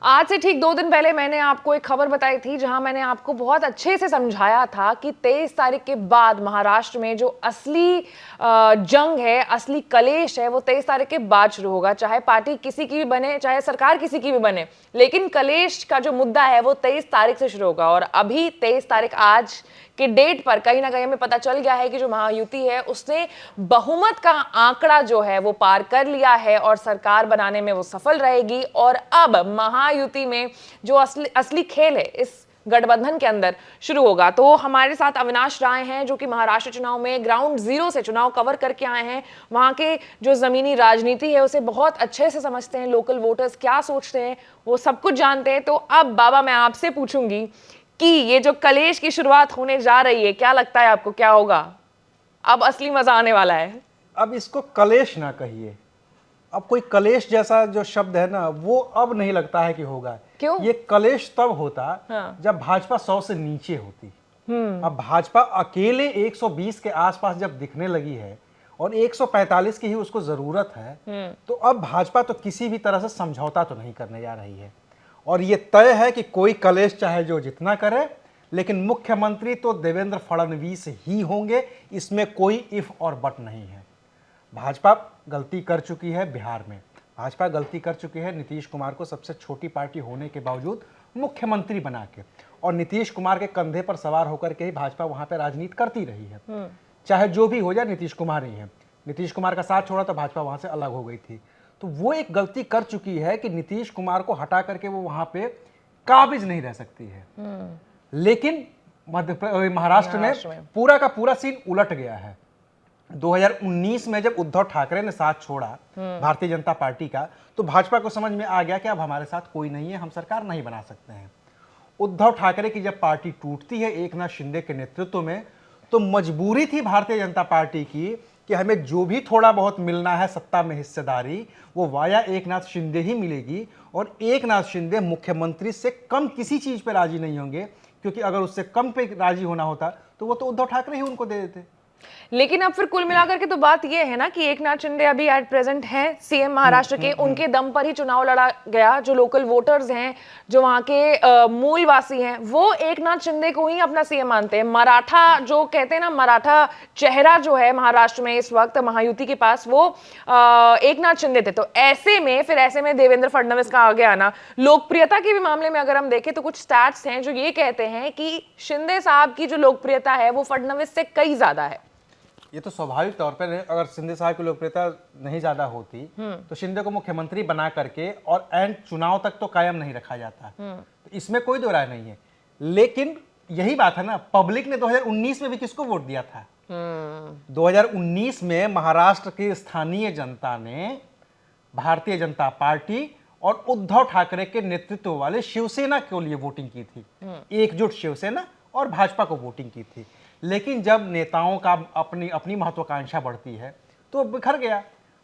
आज से ठीक 2 दिन पहले मैंने आपको एक खबर बताई थी जहां मैंने आपको बहुत अच्छे से समझाया था कि 23 तारीख के बाद महाराष्ट्र में जो असली जंग है, असली कलेश है, वो 23 तारीख के बाद शुरू होगा। चाहे पार्टी किसी की भी बने, चाहे सरकार किसी की भी बने, लेकिन कलेश का जो मुद्दा है वो 23 तारीख से शुरू होगा। और अभी 23 तारीख आज के डेट पर कहीं ना कहीं हमें पता चल गया है कि जो महायुति है उसने बहुमत का आंकड़ा जो है वो पार कर लिया है और सरकार बनाने में वो सफल रहेगी। और अब महायुति में जो असली खेल है इस गठबंधन के अंदर शुरू होगा। तो हमारे साथ अविनाश राय हैं जो कि महाराष्ट्र चुनाव में ग्राउंड जीरो से चुनाव कवर करके आए हैं, वहां के जो जमीनी राजनीति है उसे बहुत अच्छे से समझते हैं, लोकल वोटर्स क्या सोचते हैं वो सब कुछ जानते हैं। तो अब बाबा मैं आपसे पूछूंगी कि ये जो कलेश की शुरुआत होने जा रही है, क्या लगता है आपको क्या होगा? अब असली मजा आने वाला है। अब इसको कलेश ना कहिए, अब कोई कलेश जैसा जो शब्द है ना वो अब नहीं लगता है कि होगा। क्यों? ये कलेश तब होता हाँ। जब भाजपा 100 से नीचे होती। अब भाजपा अकेले 120 के आसपास जब दिखने लगी है और 145 की ही उसको जरूरत है, तो अब भाजपा तो किसी भी तरह से समझौता तो नहीं करने जा रही है। और ये तय है कि कोई कलेश चाहे जो जितना करे, लेकिन मुख्यमंत्री तो देवेंद्र फडणवीस ही होंगे, इसमें कोई इफ और बट नहीं है। भाजपा गलती कर चुकी है बिहार में, भाजपा गलती कर चुकी है नीतीश कुमार को सबसे छोटी पार्टी होने के बावजूद मुख्यमंत्री बना के, और नीतीश कुमार के कंधे पर सवार होकर के ही भाजपा वहां पर राजनीति करती रही है। चाहे जो भी हो जाए नीतीश कुमार ही है, नीतीश कुमार का साथ छोड़ा तो भाजपा वहां से अलग हो गई थी। तो वो एक गलती कर चुकी है कि नीतीश कुमार को हटा करके वो वहां पे काबिज नहीं रह सकती है। लेकिन महाराष्ट्र में पूरा का पूरा सीन उलट गया है। 2019 में जब उद्धव ठाकरे ने साथ छोड़ा भारतीय जनता पार्टी का, तो भाजपा को समझ में आ गया कि अब हमारे साथ कोई नहीं है, हम सरकार नहीं बना सकते हैं। उद्धव ठाकरे की जब पार्टी टूटती है एकनाथ शिंदे के नेतृत्व में, तो मजबूरी थी भारतीय जनता पार्टी की कि हमें जो भी थोड़ा बहुत मिलना है सत्ता में हिस्सेदारी, वो वाया एकनाथ शिंदे ही मिलेगी। और एकनाथ शिंदे मुख्यमंत्री से कम किसी चीज पे राजी नहीं होंगे, क्योंकि अगर उससे कम पे राजी होना होता तो वो तो उद्धव ठाकरे ही उनको दे देते। लेकिन अब फिर कुल मिलाकर के तो बात यह है ना कि एकनाथ शिंदे अभी एट प्रेजेंट हैं सीएम महाराष्ट्र के, उनके दम पर ही चुनाव लड़ा गया। जो लोकल वोटर्स हैं, जो वहां के मूलवासी हैं, वो एकनाथ शिंदे को ही अपना सीएम मानते हैं। मराठा जो कहते हैं ना, मराठा चेहरा जो है महाराष्ट्र में इस वक्त महायुति के पास, वो एकनाथ शिंदे थे। तो ऐसे में देवेंद्र फडणवीस का आगे आना, लोकप्रियता के भी मामले में अगर हम देखें तो कुछ स्टैट्स हैं जो ये कहते हैं कि शिंदे साहब की जो लोकप्रियता है वो फडणवीस से कई ज्यादा है। ये तो स्वाभाविक तौर पर, अगर शिंदे साहब की लोकप्रियता नहीं ज्यादा होती तो शिंदे को मुख्यमंत्री बना करके और एंड चुनाव तक तो कायम नहीं रखा जाता। तो इसमें कोई दो राय नहीं है। लेकिन यही बात है ना, पब्लिक ने 2019 में भी किसको वोट दिया था? 2019 में महाराष्ट्र की स्थानीय जनता ने भारतीय जनता पार्टी और उद्धव ठाकरे के नेतृत्व वाले शिवसेना के लिए वोटिंग की थी। एकजुट शिवसेना और भाजपा को वोटिंग की थी। लेकिन जब नेताओं का अपनी अपनी महत्वाकांक्षा बढ़ती है तो बिखर गया।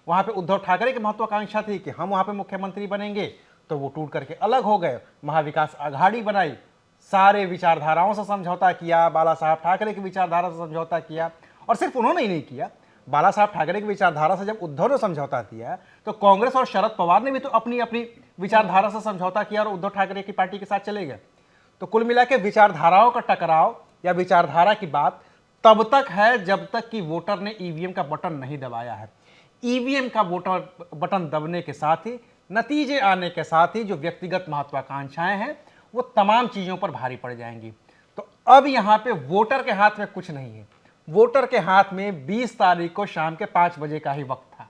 वहां पे उद्धव ठाकरे की महत्वाकांक्षा थी कि हम वहां पे मुख्यमंत्री बनेंगे, तो वो टूट करके अलग हो गए। महाविकास आघाड़ी बनाई, सारे विचारधाराओं से समझौता किया, बाला साहब ठाकरे की विचारधारा से समझौता किया। और सिर्फ उन्होंने ही नहीं किया, बाला साहब ठाकरे की विचारधारा से जब उद्धव ने समझौता किया तो कांग्रेस और शरद पवार ने भी तो अपनी अपनी विचारधारा से समझौता किया और उद्धव ठाकरे की पार्टी के साथ चले गए। तो कुल मिला के विचारधाराओं का टकराव या विचारधारा की बात तब तक है जब तक कि वोटर ने ईवीएम का बटन नहीं दबाया है। ईवीएम का वोटर बटन दबने के साथ ही, नतीजे आने के साथ ही जो व्यक्तिगत महत्वाकांक्षाएं हैं वो तमाम चीजों पर भारी पड़ जाएंगी। तो अब यहां पे वोटर के हाथ में कुछ नहीं है। वोटर के हाथ में 20 तारीख को शाम के 5 बजे का ही वक्त था।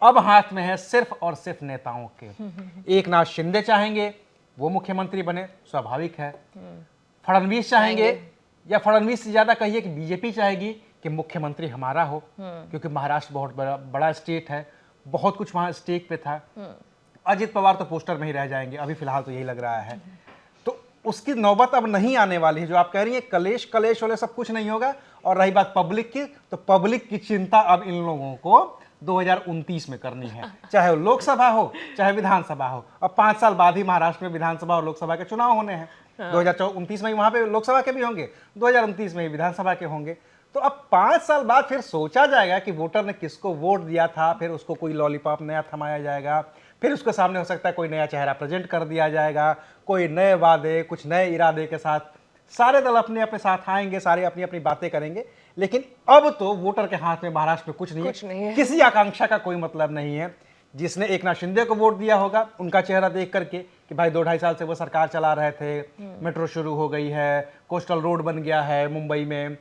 अब हाथ में है सिर्फ और सिर्फ नेताओं के। एकनाथ शिंदे चाहेंगे वो मुख्यमंत्री बने, स्वाभाविक है। फडणवीस चाहेंगे, या फडणवीस से ज्यादा कहिए कि बीजेपी चाहेगी कि मुख्यमंत्री हमारा हो, क्योंकि महाराष्ट्र बहुत बड़ा स्टेट है, बहुत कुछ वहां स्टेक पे था। अजित पवार तो पोस्टर में ही रह जाएंगे, अभी फिलहाल तो यही लग रहा है। तो उसकी नौबत अब नहीं आने वाली है। जो आप कह रही है कलेश कलेश वाले सब कुछ नहीं होगा। और रही बात पब्लिक की, तो पब्लिक की चिंता अब इन लोगों को 2029 में करनी है, चाहे वो लोकसभा हो चाहे विधानसभा हो। अब 5 साल बाद ही महाराष्ट्र में विधानसभा और लोकसभा के चुनाव होने हैं। 2029 में वहां पे लोकसभा के भी होंगे, 2029 में ही विधानसभा के होंगे। तो अब 5 साल बाद फिर सोचा जाएगा कि वोटर ने किसको वोट दिया था, फिर उसको कोई लॉलीपॉप नया थमाया जाएगा, फिर उसके सामने हो सकता है कोई नया चेहरा प्रेजेंट कर दिया जाएगा, कोई नए वादे, कुछ नए इरादे के साथ सारे दल अपने अपने साथ आएंगे, सारे अपनी अपनी बातें करेंगे। लेकिन अब तो वोटर के हाथ में महाराष्ट्र में कुछ नहीं है, किसी आकांक्षा का कोई मतलब नहीं है। जिसने एकनाथ शिंदे को वोट दिया होगा, उनका चेहरा देख करके कि भाई 2-2.5 साल से वो सरकार चला रहे थे, मेट्रो शुरू हो गई है, कोस्टल रोड बन गया है मुंबई में,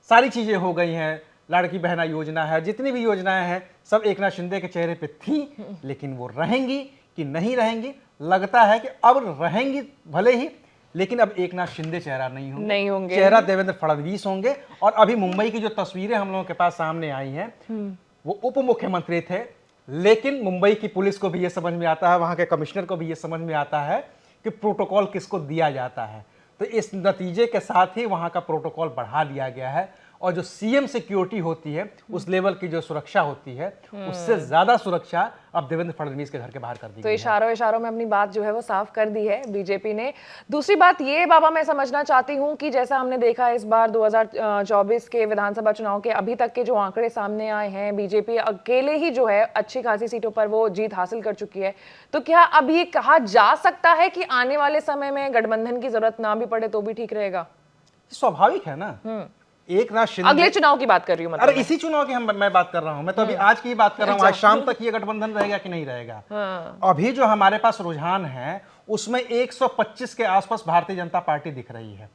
सारी चीजें हो गई हैं, लाड़की बहना योजना है, जितनी भी योजनाएं हैं सब एकनाथ शिंदे के चेहरे पे थी। लेकिन वो रहेंगी कि नहीं रहेंगी, लगता है कि अब रहेंगी भले ही, लेकिन अब एकनाथ शिंदे चेहरा नहीं होंगे, चेहरा देवेंद्र फडणवीस होंगे। और अभी मुंबई की जो तस्वीरें हम लोगों के पास सामने आई हैं, वो उप मुख्यमंत्री थे, लेकिन मुंबई की पुलिस को भी ये समझ में आता है, वहां के कमिश्नर को भी ये समझ में आता है कि प्रोटोकॉल किसको दिया जाता है। तो इस नतीजे के साथ ही वहां का प्रोटोकॉल बढ़ा दिया गया है, और जो सीएम सिक्योरिटी होती है, उस लेवल की जो सुरक्षा होती है, उससे ज्यादा सुरक्षा अब देवेंद्र फडणवीस के घर के बाहर कर दी तो गई इशारों में अपनी बात जो है वो साफ कर दी है बीजेपी ने। दूसरी बात ये बाबा मैं समझना चाहती हूँ कि जैसा हमने देखा इस बार 2024 के विधानसभा चुनाव के अभी तक के जो आंकड़े सामने आए हैं, बीजेपी अकेले ही जो है अच्छी खासी सीटों पर वो जीत हासिल कर चुकी है। तो क्या अब ये कहा जा सकता है कि आने वाले समय में गठबंधन की जरूरत ना भी पड़े तो भी ठीक रहेगा? स्वाभाविक है ना। एकनाथ शिंदे, अगले चुनाव की बात कर रही हूँ, अरे इसी चुनाव की मैं बात कर रहा हूं, मैं तो अभी आज की ही बात कर रहा हूं। आज शाम तक ये गठबंधन रहेगा कि नहीं रहेगा। अभी जो हमारे पास रुझान है उसमें 125 के आसपास भारतीय जनता पार्टी दिख रही है।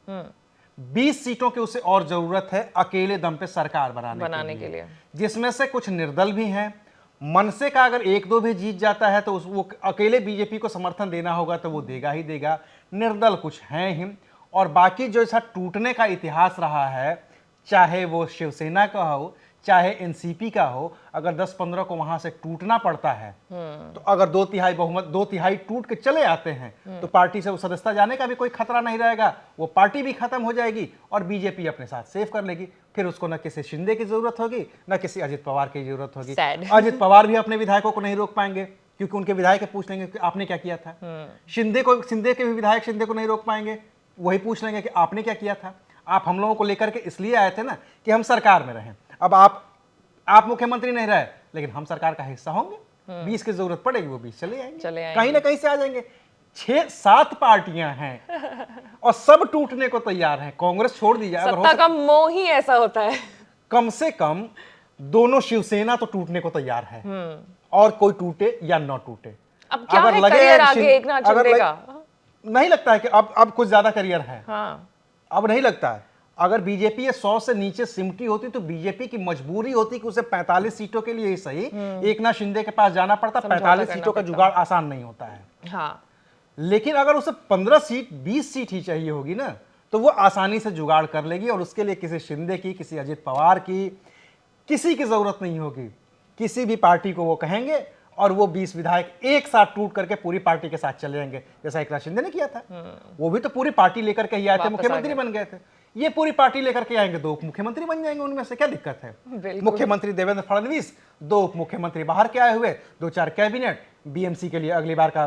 20 सीटों की उसे और जरूरत है अकेले दम पे सरकार बनाने के लिए, जिसमें से कुछ निर्दल भी हैं। मनसे का अगर 1-2 भी जीत जाता है तो वो अकेले बीजेपी को समर्थन देना होगा तो वो देगा ही देगा। निर्दल कुछ हैं ही, और बाकी जो ऐसा टूटने का इतिहास रहा है, चाहे वो शिवसेना का हो, चाहे एनसीपी का हो, अगर 10-15 को वहां से टूटना पड़ता है, तो अगर 2/3 बहुमत, 2/3 टूट के चले आते हैं, तो पार्टी से सदस्यता जाने का भी कोई खतरा नहीं रहेगा। वो पार्टी भी खत्म हो जाएगी और बीजेपी अपने साथ सेव कर लेगी। फिर उसको न किसी शिंदे की जरूरत होगी, न किसी अजित पवार की जरूरत होगी। अजित पवार भी अपने विधायकों को नहीं रोक पाएंगे, क्योंकि उनके विधायक पूछ लेंगे कि आपने क्या किया था। शिंदे के भी विधायक शिंदे को नहीं रोक पाएंगे, वही पूछ लेंगे कि आपने क्या किया था। आप हम लोगों को लेकर के इसलिए आए थे ना कि हम सरकार में रहें। अब आप मुख्यमंत्री नहीं रहे, लेकिन हम सरकार का हिस्सा होंगे। 20 की जरूरत पड़ेगी, वो 20 चले आएंगे, कहीं ना कहीं से आ जाएंगे। 6-7 पार्टियां हैं और सब टूटने को तैयार हैं। कांग्रेस छोड़ दीजिए, अगर सत्ता का मोह ही ऐसा होता है। कम से कम दोनों शिवसेना तो टूटने को तैयार है, और कोई टूटे या न टूटे। अब क्या है करियर आगे एकनाथ शिंदे का? नहीं लगता है कि अब कुछ ज्यादा करियर है। हाँ। अब नहीं लगता है। अगर बीजेपी ये 100 से नीचे सिमटी होती तो बीजेपी की मजबूरी होती कि उसे 45 सीटों के लिए ही सही एकनाथ शिंदे के पास जाना पड़ता। 45 सीटों का जुगाड़ आसान नहीं होता है। हाँ। लेकिन अगर उसे 15 सीट 20 सीट ही चाहिए होगी ना, तो वो आसानी से जुगाड़ कर लेगी, और उसके लिए किसी शिंदे की, किसी अजित पवार की, किसी की जरूरत नहीं होगी। किसी भी पार्टी को वो कहेंगे और वो 20 विधायक एक साथ टूट करके पूरी पार्टी के साथ चले जाएंगे, जैसा एकनाथ शिंदे ने किया था। वो भी तो पूरी पार्टी लेकर के ही आए थे, मुख्यमंत्री बन गए थे। ये पूरी पार्टी लेकर के आएंगे, 2 उप मुख्यमंत्री बन जाएंगे, उनमें से क्या दिक्कत है। मुख्यमंत्री देवेंद्र फडणवीस, 2 उप मुख्यमंत्री बाहर के आए हुए, 2-4 कैबिनेट। बीएमसी के लिए अगली बार का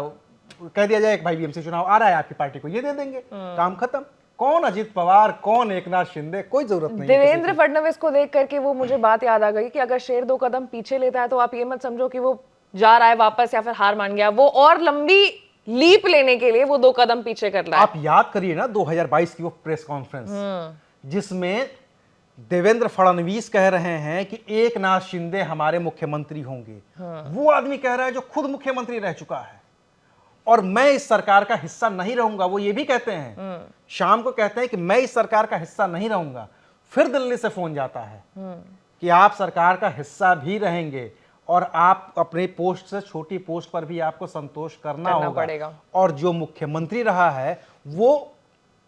कह दिया जाए कि भाई बीएमसी चुनाव आ रहा है, आपकी पार्टी को ये दे देंगे, काम खत्म। कौन अजित पवार, कौन एकनाथ शिंदे, कोई जरूरत नहीं। देवेंद्र फडणवीस को देख करके वो मुझे बात याद आ गई कि अगर शेर 2 कदम पीछे लेता है तो आप ये मत समझो कि वो जा रहा है वापस या फिर हार मान गया। वो और लंबी लीप लेने के लिए वो 2 कदम पीछे कर रहा है। आप याद करिए ना 2022 की वो प्रेस कॉन्फ्रेंस, जिसमें देवेंद्र फडणवीस कह रहे हैं कि एकनाथ शिंदे हमारे मुख्यमंत्री होंगे। वो आदमी कह रहा है जो खुद मुख्यमंत्री रह चुका है, और मैं इस सरकार का हिस्सा नहीं रहूंगा। वो ये भी कहते हैं, शाम को कहते हैं कि मैं इस सरकार का हिस्सा नहीं रहूंगा। फिर दिल्ली से फोन जाता है कि आप सरकार का हिस्सा भी रहेंगे, और आप अपने पोस्ट से छोटी पोस्ट पर भी आपको संतोष करना होगा। और जो मुख्यमंत्री रहा है वो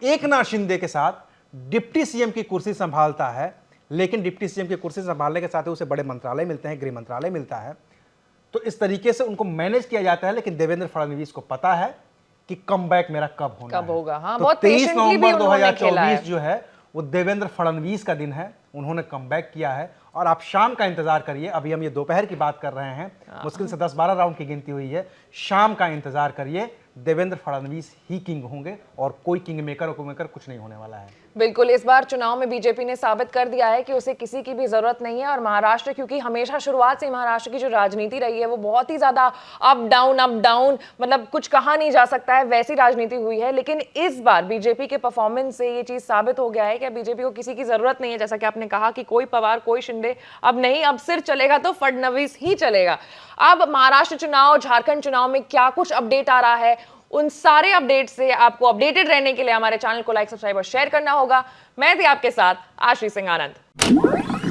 एकनाथ शिंदे के साथ डिप्टी सीएम की कुर्सी संभालता है, लेकिन डिप्टी सीएम की कुर्सी संभालने के साथ ही उसे बड़े मंत्रालय मिलते हैं, गृह मंत्रालय मिलता है। तो इस तरीके से उनको मैनेज किया जाता है। लेकिन देवेंद्र फडणवीस को पता है कि कमबैक मेरा कब होगा। हाँ, तो बहुत 23 नवंबर 2024 है। जो है वो देवेंद्र फडणवीस का दिन है। उन्होंने कमबैक किया है, और आप शाम का इंतजार करिए। अभी हम ये दोपहर की बात कर रहे हैं, मुश्किल से 10-12 राउंड की गिनती हुई है। शाम का इंतजार करिए, देवेंद्र फडणवीस ही किंग होंगे और कोई किंग मेकर और मेकर कुछ नहीं होने वाला है। बिल्कुल, इस बार चुनाव में बीजेपी ने साबित कर दिया है कि उसे किसी की भी जरूरत नहीं है। और महाराष्ट्र, क्योंकि हमेशा शुरुआत से महाराष्ट्र की जो राजनीति रही है वो बहुत ही ज्यादा अप डाउन, मतलब कुछ कहा नहीं जा सकता है, वैसी राजनीति हुई है। लेकिन इस बार बीजेपी के परफॉर्मेंस से ये चीज साबित हो गया है कि बीजेपी को किसी की जरूरत नहीं है। जैसा कि आपने कहा कि कोई पवार, कोई शिंदे अब नहीं, अब सिर्फ चलेगा तो फडणवीस ही चलेगा। अब महाराष्ट्र चुनाव, झारखंड चुनाव में क्या कुछ अपडेट आ रहा है, उन सारे अपडेट से आपको अपडेटेड रहने के लिए हमारे चैनल को लाइक, सब्सक्राइब और शेयर करना होगा। मैं थी आपके साथ आश्री सिंह आनंद।